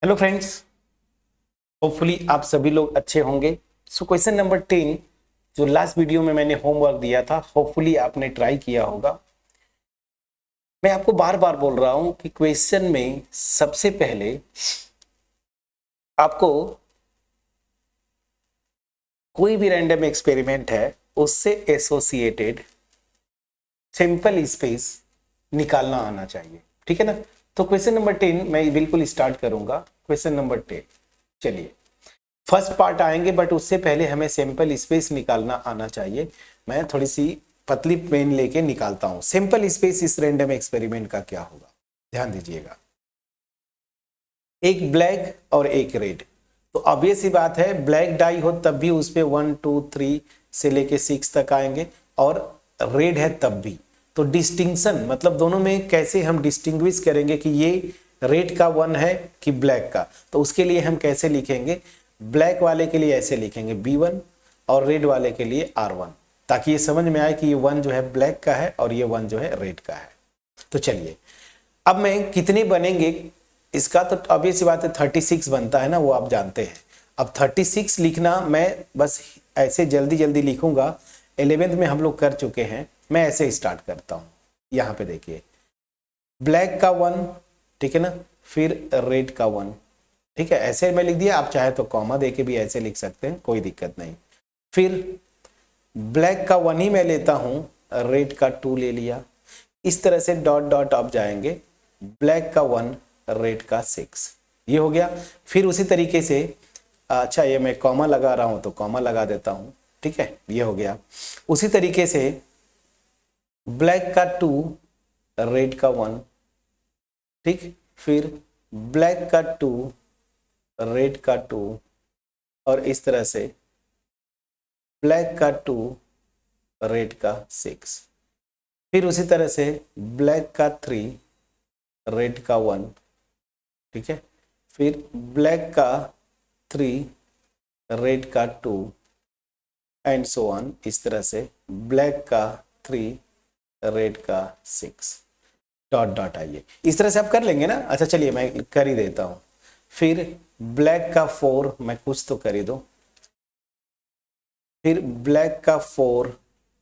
Hello friends, hopefully आप सभी लोग अच्छे होंगे। सो क्वेश्चन नंबर 10 जो लास्ट वीडियो में मैंने होमवर्क दिया था, होपफुली आपने ट्राई किया होगा। मैं आपको बार बार बोल रहा हूं कि क्वेश्चन में सबसे पहले आपको कोई भी रैंडम एक्सपेरिमेंट है उससे एसोसिएटेड सिंपल स्पेस निकालना आना चाहिए, ठीक है ना। तो क्वेश्चन नंबर 10 मैं बिल्कुल स्टार्ट करूंगा। क्वेश्चन नंबर 10, चलिए फर्स्ट पार्ट आएंगे, बट उससे पहले हमें सिंपल स्पेस निकालना आना चाहिए। मैं थोड़ी सी पतली पेन लेके निकालता हूं। सिंपल स्पेस इस रैंडम एक्सपेरिमेंट का क्या होगा, ध्यान दीजिएगा। एक ब्लैक और एक रेड, तो ऑब्वियस सी बात है ब्लैक डाई हो तब भी उस पे 1 2 3 से लेके 6 तक आएंगे, और रेड है तब भी। तो डिस्टिंक्शन मतलब दोनों में कैसे हम डिस्टिंग्विश करेंगे कि ये रेड का 1 है कि ब्लैक का, तो उसके लिए हम कैसे लिखेंगे। ब्लैक वाले के लिए ऐसे लिखेंगे B1 और रेड वाले के लिए R1, ताकि ये समझ में आए कि ये 1 जो है ब्लैक का है और ये 1 जो है रेड का है। तो चलिए अब मैं कितने बनेंगे इसका, तो ऑब्वियस सी बात है 36 बनता है ना, वो आप जानते हैं। अब 36 लिखना मैं बस ऐसे जल्दी जल्दी लिखूंगा, 11th में हम लोग कर चुके हैं। मैं ऐसे स्टार्ट करता हूं, यहां पे देखिए ब्लैक का 1, ठीक है ना, फिर रेड का 1, ठीक है, ऐसे मैं लिख दिया। आप चाहे तो कॉमा देके भी ऐसे लिख सकते हैं, कोई दिक्कत नहीं। फिर ब्लैक का 1 ही मैं लेता हूं, रेड का 2 ले लिया। इस तरह से डॉट डॉट आप जाएंगे, ब्लैक का 1 रेड का 6, ये हो गया। फिर उसी तरीके से अच्छा ये मैं कॉमा लगा रहा हूं तो कॉमा लगा देता हूं, ठीक है, ये हो गया। उसी तरीके से ब्लैक का 2 रेड का 1, ठीक, फिर ब्लैक का 2 रेड का 2, और इस तरह से ब्लैक का 2 रेड का 6, फिर उसी तरह से ब्लैक का 3 रेड का 1, ठीक है, फिर ब्लैक का 3 रेड का 2 एंड सो ऑन। इस तरह से ब्लैक का 3 रेड का 6 डॉट डॉट। आइए इस तरह से आप कर लेंगे ना। अच्छा चलिए मैं कर ही देता हूं। फिर ब्लैक का 4, मैं कुछ तो कर ही दो, फिर ब्लैक का 4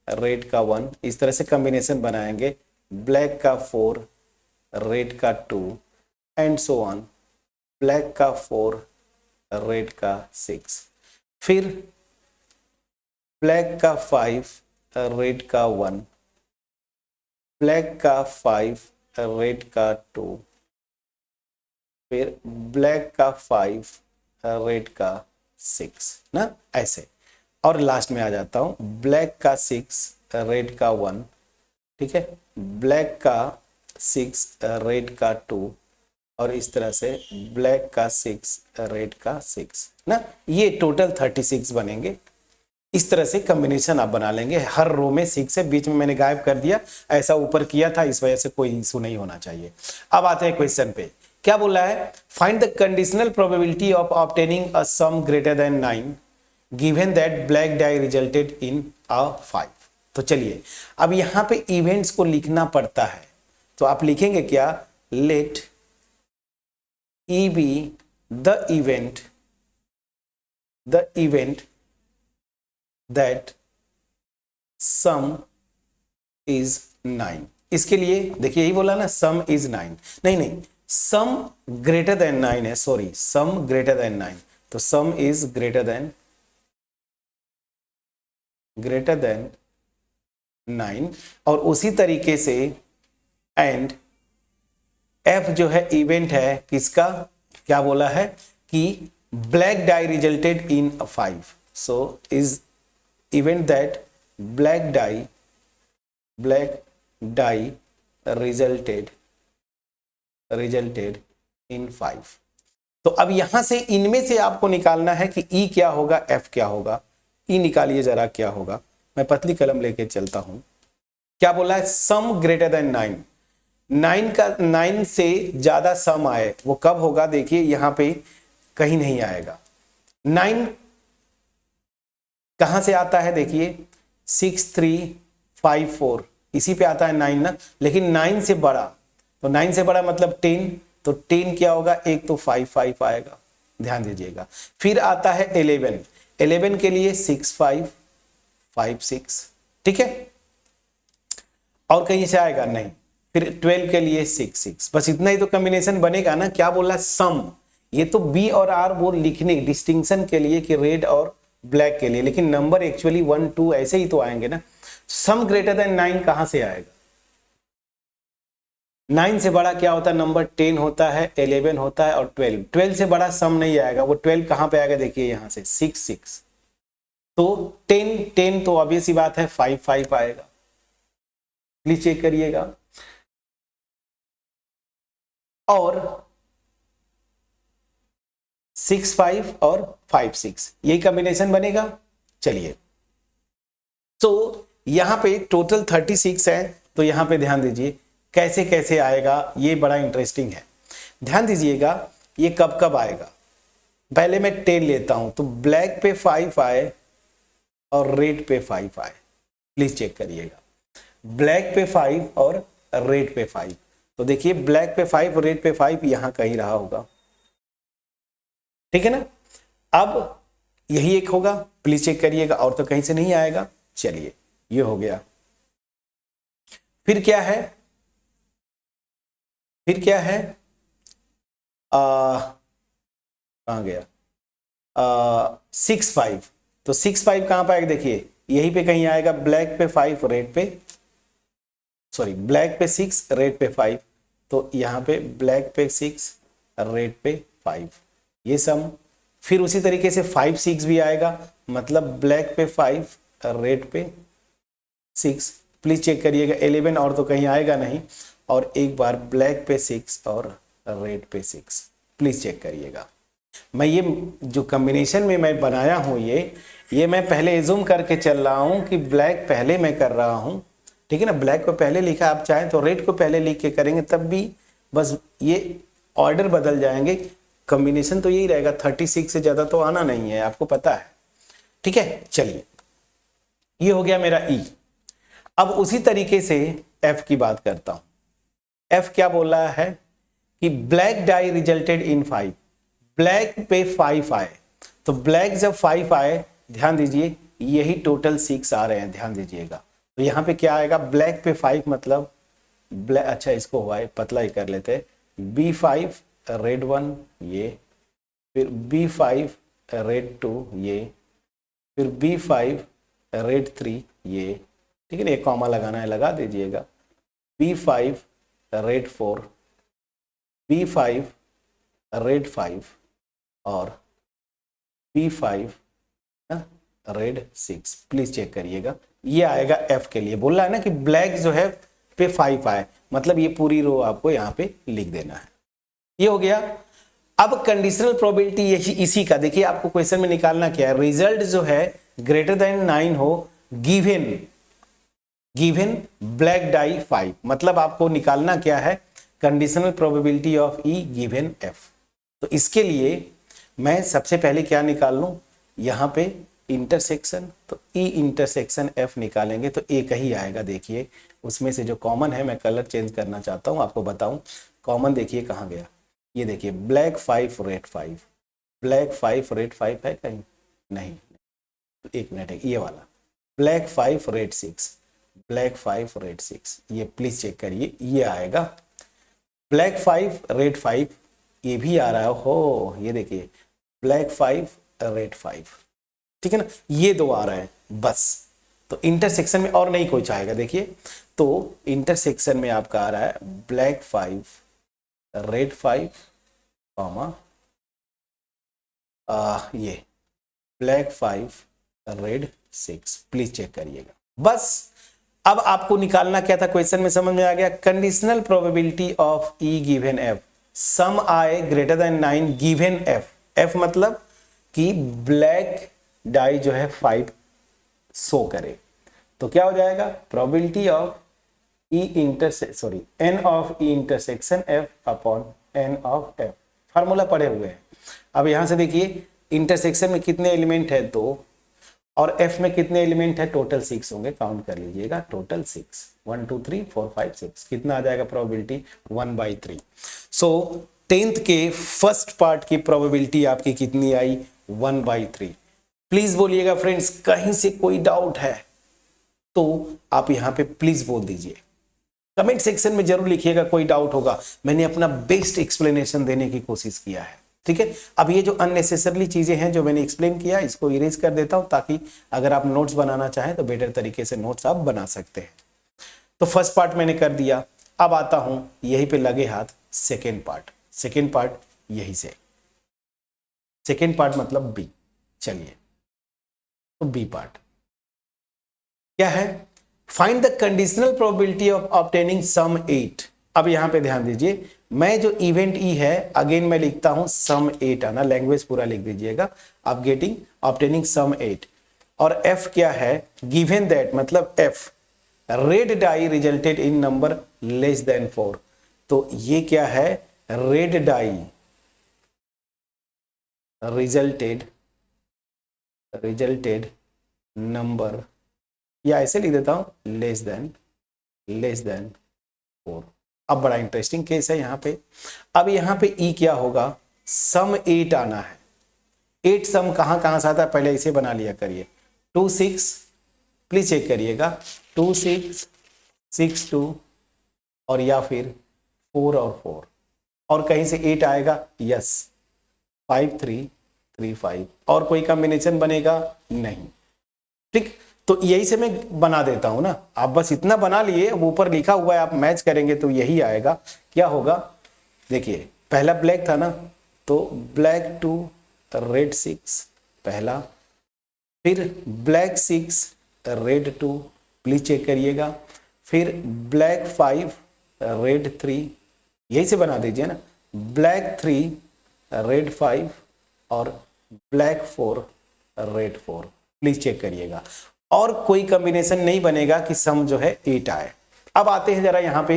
रेड का 1, इस तरह से कॉम्बिनेशन बनाएंगे, ब्लैक का 4 रेड का 2 एंड सो ऑन, ब्लैक का 4 रेड का 6, फिर ब्लैक का 5 रेड का 1, ब्लैक का 5 रेड का 2, फिर ब्लैक का 5 रेड का 6 ना, ऐसे। और लास्ट में आ जाता हूं, ब्लैक का 6 रेड का 1, ठीक है, ब्लैक का 6 रेड का 2, और इस तरह से ब्लैक का 6 रेड का 6 ना। ये टोटल 36 बनेंगे। इस तरह से कॉम्बिनेशन आप बना लेंगे। हर रो में 6 है, बीच में मैंने गायब कर दिया, ऐसा ऊपर किया था, इस वजह से कोई इशू नहीं होना चाहिए। अब आते हैं क्वेश्चन पे, क्या बोला है, find the conditional probability of obtaining a sum greater than 9 given that black die resulted in a 5। तो चलिए अब यहां पे इवेंट्स को लिखना पड़ता है, तो आप लिखेंगे क्या, let E be the event that sum is 9। इसके लिए देखिए यही बोला ना, सम इज 9, नहीं नहीं, सम ग्रेटर देन 9 है, सॉरी, सम ग्रेटर देन 9, तो सम इज ग्रेटर देन 9। और उसी तरीके से एंड एफ जो है इवेंट है किसका, क्या बोला है कि black die resulted in 5, so is event that black die resulted इन 5। तो अब यहां से इनमें से आपको निकालना है कि ई क्या होगा, एफ क्या होगा। ई निकालिए जरा, क्या होगा, मैं पतली कलम लेके चलता हूं। क्या बोला है, सम ग्रेटर देन 9, 9 से ज्यादा सम आए वो कब होगा, देखिए यहां पे कहीं नहीं आएगा। 9 कहां से आता है, देखिए 6 3 5 4, इसी पे आता है 9 ना। लेकिन 9 से बड़ा, तो 9 से बड़ा मतलब 10, तो 10 क्या होगा, एक तो 5 5 आएगा, ध्यान दीजिएगा। फिर आता है 11, 11 के लिए 6 5 5 6, ठीक है, और कहीं से आएगा नहीं। फिर 12 के लिए 6 6, बस इतना ही तो कॉम्बिनेशन बनेगा ना। क्या बोला, सम। ये तो बी और आर वो लिखने डिस्टिंक्शन के लिए कि रेड और ब्लैक के लिए, लेकिन नंबर एक्चुअली 1 2 ऐसे ही तो आएंगे ना। सम ग्रेटर देन 9 कहां से आएगा, 9 से बड़ा क्या होता है नंबर, 10 होता है, 11 होता है और 12। 12 से बड़ा सम नहीं आएगा, वो 12 कहां पे आएगा, देखिए यहां से 6 6, तो 10 10 तो ऑब्वियस ही बात है 5 5 आएगा। प्लीज चेक करिएगा। और 6 5 और 5 6, यही कॉम्बिनेशन बनेगा। चलिए, तो यहां पे टोटल 36 है, तो यहां पे ध्यान दीजिए कैसे कैसे आएगा, ये बड़ा इंटरेस्टिंग है। ध्यान दीजिएगा ये कब कब आएगा। पहले मैं 10 लेता हूं, तो ब्लैक पे 5 आए और रेड पे 5 आए। प्लीज चेक करिएगा, ब्लैक पे 5 और रेड पे 5, तो देखिए ब्लैक पे 5 रेड पे 5 यहां कहीं रहा होगा, ठीक है ना। अब यही एक होगा, प्लीज चेक करिएगा, और तो कहीं से नहीं आएगा। चलिए, ये हो गया। फिर क्या है, फिर क्या है, कहां गया, 6 5, तो 6 5 कहां पे आएगा, देखिए यहीं पे कहीं आएगा, ब्लैक पे 5 रेड पे, सॉरी ब्लैक पे 6 रेड पे 5, तो यहां पे ब्लैक पे 6 रेड पे 5, ये सम। फिर उसी तरीके से 5 6 भी आएगा, मतलब ब्लैक पे 5 रेड पे 6। प्लीज चेक करिएगा 11 और तो कहीं आएगा नहीं, और एक बार ब्लैक पे 6 और रेड पे 6। प्लीज चेक करिएगा। मैं ये जो कॉम्बिनेशन में मैं बनाया हूं, ये मैं पहले एज्यूम करके चल रहा हूं कि ब्लैक पहले मैं कर रहा हूं, ठीक है ना। ब्लैक को पहले लिखा, आप चाहें तो रेड को पहले लिख के करेंगे तब भी, बस ये ऑर्डर बदल जाएंगे, कॉम्बिनेशन तो यही रहेगा। 36 से ज्यादा तो आना नहीं है, आपको पता है, ठीक है। चलिए, ये हो गया मेरा ई। अब उसी तरीके से एफ की बात करता हूं। एफ क्या बोल रहा है कि ब्लैक डाई रिजल्टेड इन 5, ब्लैक पे 5 आए, तो ब्लैक जब 5 आए, ध्यान दीजिए यही टोटल 6 आ रहे हैं, ध्यान दीजिएगा। तो यहां पे क्या आएगा, ब्लैक पे 5 मतलब ब्लैक, अच्छा इसको हुआ है पतला ही कर लेते हैं, B5 रेड 1 ये, फिर B5 रेड 2 ये, फिर B5 रेड 3 ये, ठीक है ना। एक कॉमा लगाना है, लगा दीजिएगा। B5 रेड 4, B5 रेड 5 और B5 रेड 6। प्लीज चेक करिएगा, ये आएगा एफ के लिए। बोल रहा है ना कि ब्लैक जो है पे 5 आए, मतलब ये पूरी रो आपको यहाँ पे लिख देना है। ये हो गया। अब कंडीशनल प्रोबेबिलिटी यही इसी का, देखिए आपको क्वेश्चन में निकालना क्या है, रिजल्ट जो है ग्रेटर देन 9 हो, गिवन ब्लैक डाई 5, मतलब आपको निकालना क्या है, conditional probability of E given F. तो इसके लिए मैं सबसे पहले क्या निकाल लूं, यहां पे इंटरसेक्शन, तो ई इंटरसेक्शन एफ निकालेंगे तो एक ही आएगा। देखिए उसमें से जो कॉमन है, मैं कलर चेंज करना चाहता हूं, आपको बताऊं कॉमन देखिए कहां गया, ये देखिए ब्लैक 5 रेड 5, ब्लैक 5 रेड 5 है कहीं नहीं, एक मिनट है, ये वाला ब्लैक 5 रेड 6, ब्लैक 5 रेड 6, ये प्लीज चेक करिए, ये आएगा। ब्लैक 5 रेड 5 ये भी आ रहा हो, ये देखिए ब्लैक 5 रेड 5, ठीक है ना, ये दो आ रहे हैं बस। तो इंटरसेक्शन में और नहीं कोई चाहेगा, देखिए तो इंटरसेक्शन में आपका आ रहा है ब्लैक 5 रेड 5 कॉमा ये ब्लैक 5 रेड 6। प्लीज चेक करिएगा बस। अब आपको निकालना क्या था, क्वेश्चन में समझ में आ गया, conditional probability of E given F, sum आए greater than 9 given F, F मतलब कि ब्लैक डाई जो है 5 शो करे, तो क्या हो जाएगा, probability of E intersection, sorry N of E intersection F upon N of F, formula पढ़े हुए हैं। अब यहां से देखिए इंटरसेक्शन में कितने एलिमेंट है, 2, और एफ में कितने एलिमेंट है, टोटल 6 होंगे, काउंट कर लीजिएगा, टोटल 6, 1 2 3 4 5 6, कितना आ जाएगा प्रोबेबिलिटी 1/3। सो 10th के फर्स्ट पार्ट की प्रोबेबिलिटी आपकी कितनी आई, 1/3। प्लीज बोलिएगा फ्रेंड्स, कहीं से कोई डाउट है तो आप यहां पे प्लीज बोल दीजिए, कमेंट सेक्शन में जरूर लिखिएगा, कोई डाउट होगा, मैंने अपना बेस्ट एक्सप्लेनेशन देने की कोशिश किया है, ठीक है। अब ये जो अननेसेसरली चीजें हैं जो मैंने एक्सप्लेन किया, इसको इरेज कर देता हूं, ताकि अगर आप नोट्स बनाना चाहें तो बेटर तरीके से नोट्स आप बना सकते हैं। तो फर्स्ट पार्ट मैंने कर दिया, अब आता हूं यहीं पे लगे हाथ सेकेंड पार्ट। सेकेंड पार्ट यही से, सेकेंड पार्ट मतलब बी। चलिए, तो बी पार्ट क्या है, find the conditional probability of obtaining sum 8। अब यहां पे ध्यान दीजिए, मैं जो इवेंट ई है अगेन मैं लिखता हूं सम 8 आना, लैंग्वेज पूरा लिख दीजिएगा, आप गेटिंग ऑब्टेनिंग सम 8। और एफ क्या है, गिवन दैट, मतलब F red die resulted in number less than 4। तो ये क्या है, रेड डाई रिजल्टेड नंबर, या ऐसे लिख देता हूं लेस देन 4। अब बड़ा इंटरेस्टिंग केस है यहां पे। अब यहां पे ई क्या होगा, सम 8 आना है। 8 सम कहां से आता है, पहले इसे बना लिया करिए, 2 6, प्लीज चेक करिएगा, 2 6 6 2, और या फिर 4 और 4, और कहीं से 8 आएगा, यस 5 3 3 5, और कोई कॉम्बिनेशन बनेगा नहीं, ठीक। तो यही से मैं बना देता हूं ना, आप बस इतना बना लिए, ऊपर लिखा हुआ है, आप मैच करेंगे तो यही आएगा। क्या होगा, देखिए पहला ब्लैक था ना, तो ब्लैक 2 रेड 6 पहला, फिर ब्लैक 6 रेड 2, प्लीज चेक करिएगा, फिर ब्लैक 5 रेड 3, यही से बना दीजिए ना, ब्लैक 3 रेड 5 और ब्लैक 4 रेड 4, प्लीज चेक करिएगा। और कोई कॉम्बिनेशन नहीं बनेगा कि सम जो है 8 आए। अब आते हैं जरा यहाँ पे,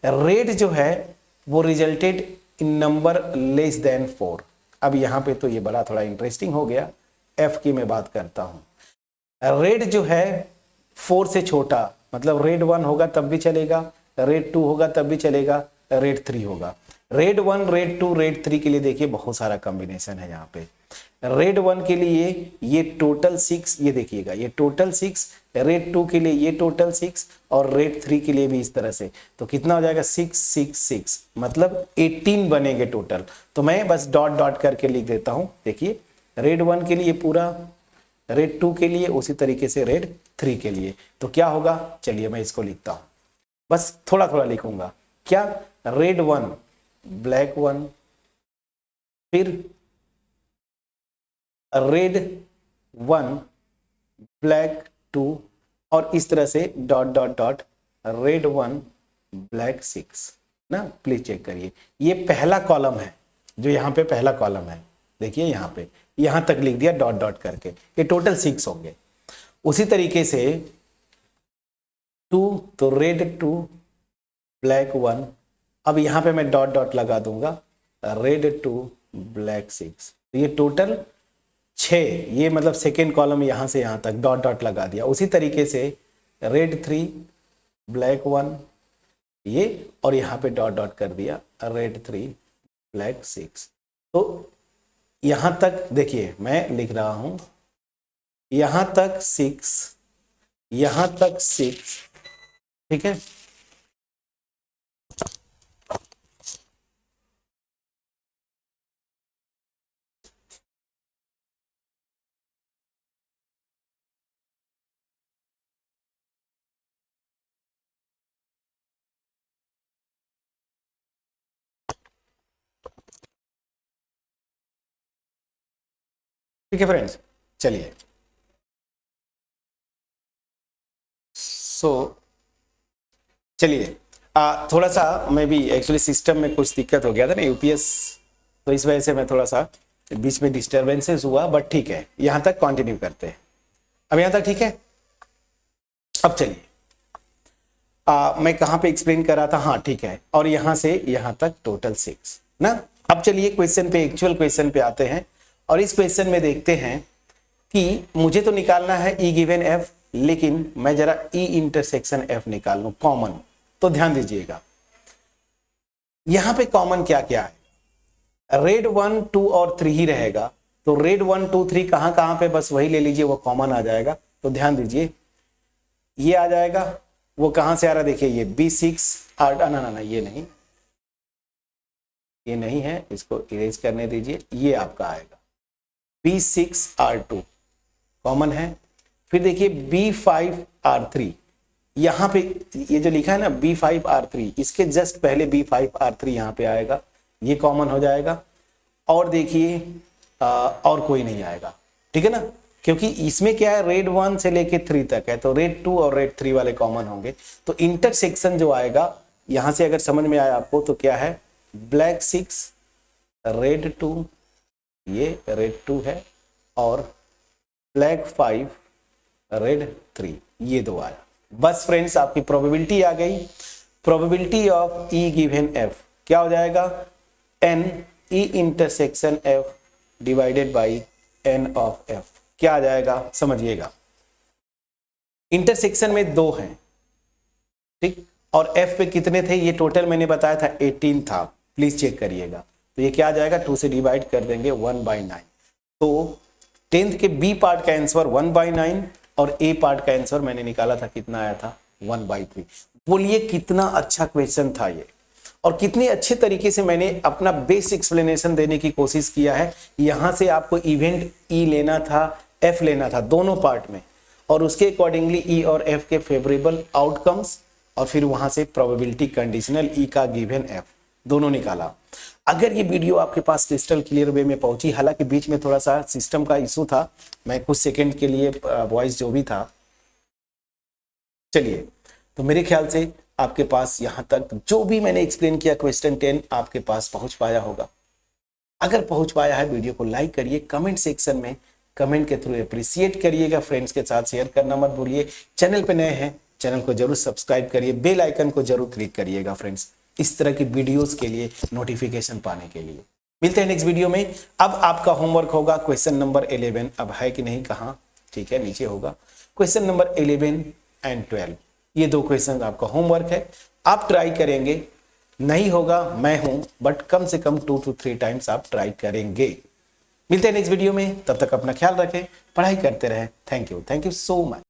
रेड जो है वो resulted in number less than 4। अब यहाँ पे तो ये बड़ा थोड़ा इंटरेस्टिंग हो गया। एफ की मैं बात करता हूं, रेड जो है 4 से छोटा, मतलब रेड 1 होगा तब भी चलेगा, रेड 2 होगा तब भी चलेगा, रेड 3 होगा। रेड 1 रेड 2 रेड 3 के लिए देखिए बहुत सारा कॉम्बिनेशन है यहाँ पे। रेड 1 के लिए ये टोटल 6, ये देखिएगा ये टोटल 6, रेड 2 के लिए ये टोटल 6, और रेड 3 के लिए भी इस तरह से। तो कितना हो जाएगा, 6 6 6, मतलब 18 बनेंगे टोटल। तो मैं बस डॉट डॉट करके लिख देता हूं, देखिए रेड 1 के लिए पूरा, रेड 2 के लिए, उसी तरीके से रेड 3 के लिए। तो क्या होगा, चलिए मैं इसको लिखता हूं, बस थोड़ा थोड़ा लिखूंगा। क्या, रेड 1 ब्लैक 1, फिर रेड 1 ब्लैक 2, और इस तरह से dot dot dot red 1 black 6 ना। प्लीज चेक करिए, ये पहला कॉलम है, जो यहाँ पे पहला कॉलम है, देखिए यहाँ पे, यहाँ तक लिख दिया डॉट डॉट करके, ये टोटल 6 होंगे। उसी तरीके से 2, तो रेड 2 ब्लैक 1, अब यहाँ पे मैं डॉट डॉट लगा दूंगा, रेड 2 ब्लैक 6, तो ये टोटल 6, ये मतलब सेकेंड कॉलम यहां से यहां तक डॉट डॉट लगा दिया। उसी तरीके से रेड 3 ब्लैक 1 ये, और यहां पे डॉट डॉट कर दिया, रेड 3 ब्लैक 6। तो यहां तक देखिए मैं लिख रहा हूं, यहां तक 6, यहां तक 6, ठीक है। ठीक है फ्रेंड्स, चलिए चलिए थोड़ा सा मैं भी एक्चुअली सिस्टम में कुछ दिक्कत हो गया था ना, यूपीएस, तो इस वजह से मैं थोड़ा सा बीच में डिस्टर्बेंसेस हुआ, बट ठीक है, यहां तक कंटिन्यू करते हैं। अब यहां तक ठीक है। अब चलिए मैं कहां पे एक्सप्लेन कर रहा था, हाँ ठीक है, और यहां से यहां तक टोटल 6 ना। अब चलिए क्वेश्चन पे, एक्चुअल क्वेश्चन पे आते हैं, और इस क्वेश्चन में देखते हैं कि मुझे तो निकालना है ई गिवन एफ, लेकिन मैं जरा ई इंटरसेक्शन एफ निकाल लूं कॉमन। तो ध्यान दीजिएगा यहां पे कॉमन क्या क्या है, रेड 1 2 और 3 ही रहेगा। तो रेड 1 2 3 कहां कहां पे, बस वही ले लीजिए, वो कॉमन आ जाएगा। तो ध्यान दीजिए ये आ जाएगा, वो कहां से आ रहा है देखिए, ये B6 R, ना ये नहीं है, इसको इरेज करने दीजिए, ये आपका आएगा B6 R2 कॉमन है। फिर देखिए B5 R3, यहां पे ये जो लिखा है ना B5 R3, इसके जस्ट पहले B5 R3 यहां पे आएगा, ये कॉमन हो जाएगा। और देखिए और कोई नहीं आएगा, ठीक है ना, क्योंकि इसमें क्या है रेड 1 से लेके 3 तक है, तो रेड 2 और रेड 3 वाले कॉमन होंगे। तो इंटरसेक्शन जो आएगा यहां से अगर समझ में आया आपको तो क्या है, ब्लैक 6 रेड 2, ये रेड 2 है, और ब्लैक 5 रेड 3, ये दो आया। बस फ्रेंड्स आपकी प्रोबेबिलिटी आ गई। Probability of E given F क्या हो जाएगा, N E intersection F divided by N of F, क्या आ जाएगा समझिएगा। इंटरसेक्शन में 2 हैं, ठीक, और एफ पे कितने थे, ये टोटल मैंने बताया था 18 था, प्लीज चेक करिएगा। तो ये क्या आ जाएगा, 2 से डिवाइड कर देंगे 1/9। तो 10th के बी पार्ट का आंसर 1/9 और ए पार्ट का आंसर मैंने निकाला था, कितना आया था 1/3। बोलिए कितना अच्छा क्वेश्चन था ये, और कितने अच्छे तरीके से मैंने अपना बेस्ट एक्सप्लेनेशन देने की कोशिश किया है। यहां से आपको इवेंट ई लेना था, एफ लेना था, दोनों पार्ट में, और उसके अकॉर्डिंगली ई और एफ के फेवरेबल आउटकम्स, और फिर वहां से प्रोबेबिलिटी कंडीशनल ई का गिवन एफ दोनों निकाला। अगर ये वीडियो आपके पास क्रिस्टल क्लियर वे में पहुंची, हालांकि बीच में थोड़ा सा सिस्टम का इशू था, मैं कुछ सेकंड के लिए वॉइस जो भी था, चलिए, तो मेरे ख्याल से आपके पास यहां तक जो भी मैंने एक्सप्लेन किया क्वेश्चन 10 आपके पास पहुंच पाया होगा। अगर पहुंच पाया है वीडियो को लाइक करिए, कमेंट सेक्शन में कमेंट के थ्रू अप्रिशिएट करिएगा, फ्रेंड्स के साथ शेयर करना मत भूलिए। चैनल पे नए हैं, चैनल को जरूर सब्सक्राइब करिए, बेल आइकन को जरूर क्लिक करिएगा फ्रेंड्स, इस तरह की वीडियोस के लिए नोटिफिकेशन पाने के लिए। मिलते हैं नेक्स्ट वीडियो में। अब आपका होमवर्क होगा क्वेश्चन नंबर 11, अब है कि नहीं कहाँ, ठीक है नीचे होगा, क्वेश्चन नंबर 11 एंड 12, ये 2 क्वेश्चन आपका होमवर्क है। आप ट्राई करेंगे, नहीं होगा मैं हूं, बट कम से कम 2 to 3 टाइम्स आप ट्राई करेंगे। मिलते हैं नेक्स्ट वीडियो में, तब तक अपना ख्याल रखें, पढ़ाई करते रहें। Thank you so much.